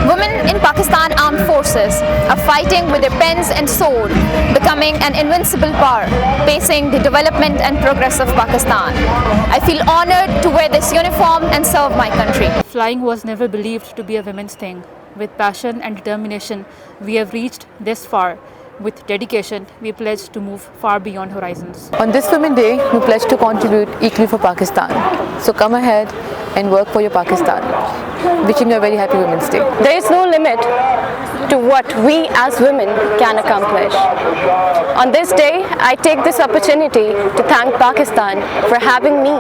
Women in Pakistan Armed Forces are fighting with their pens and sword, becoming an invincible power, pacing the development and progress of Pakistan. I feel honored to wear this uniform and serve my country. Flying was never believed to be a women's thing. With passion and determination, we have reached this far. With dedication, we pledge to move far beyond horizons. On this Women's Day, we pledge to contribute equally for Pakistan. So come ahead and work for your Pakistan. Wishing you a very happy Women's Day. There is no limit to what we as women can accomplish. On this day, I take this opportunity to thank Pakistan for having me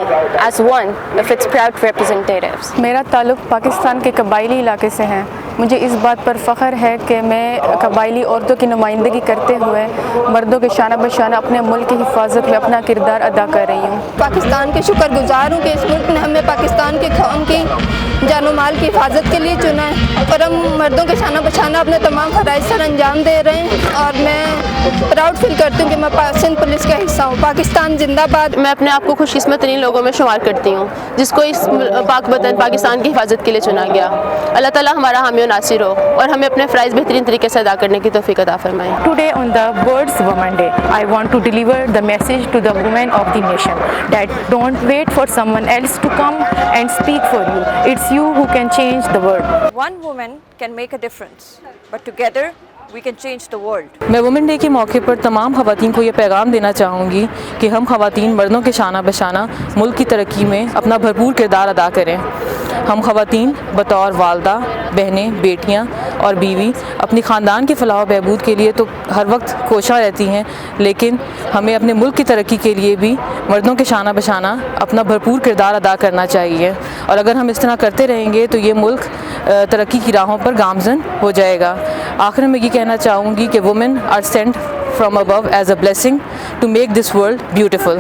as one of its proud representatives. मेरा ताल्लुक़ पाकिस्तान के कबायली इलाके से है। मुझे इस बात पर फ़ख्र है कि मैं कबायली औरतों की नुमाइंदगी करते हुए मर्दों के शाना बशाना अपने मुल्क की हिफाजत में अपना किरदार अदा कर रही हूँ। पाकिस्तान के शुक्रगुजार हूँ कि इस मुल्क ने हमें पाकिस्तान के कौम की जान माल की हिफाजत के लिए चुना है और हम मर्दों के शाना बशाना अपने तमाम फ़राइज़ सर अंजाम दे रहे हैं और मैं प्राउड फील करती हूँ कि मैं सिंध पुलिस का हिस्सा हूँ। पाकिस्तान जिंदाबाद। मैं अपने आप को खुशकिस्मत तरीन लोगों में शुमार करती हूँ जिसको इस पाक वतन पाकिस्तान की हिफाजत के लिए चुना गया। अल्लाह ताला हमारा हामी और नासिर हो और हमें अपने फ़राइज़ बेहतरीन तरीके से अदा करने की तौफीक अता फरमाए। Today on the World's Women's Day, I want to deliver the message to the women of the nation that don't wait for someone else to come and speak for you. It's you who can change the world. One woman can make a difference, but together we can change the world. मैं women day के मौके पर तमाम ख़वातीन को ये पैगाम देना चाहूँगी कि हम ख़वातीन मर्दों के शाना बशाना मुल्क की तरक्की में अपना भरपूर किरदार अदा करें। हम ख़वातीन बतौर वालदा, बहनें, बेटियाँ और बीवी अपनी ख़ानदान के फ़लाह व बहबूद के लिए तो हर वक्त कोशा रहती हैं, लेकिन हमें अपने मुल्क की तरक्की के लिए भी मर्दों के शाना बशाना अपना भरपूर किरदार अदा करना चाहिए। और अगर हम इस तरह करते रहेंगे तो ये मुल्क तरक्की की राहों पर गामज़न हो जाएगा। आखिर में ये कहना चाहूँगी कि women are sent from above as a blessing to make this world beautiful.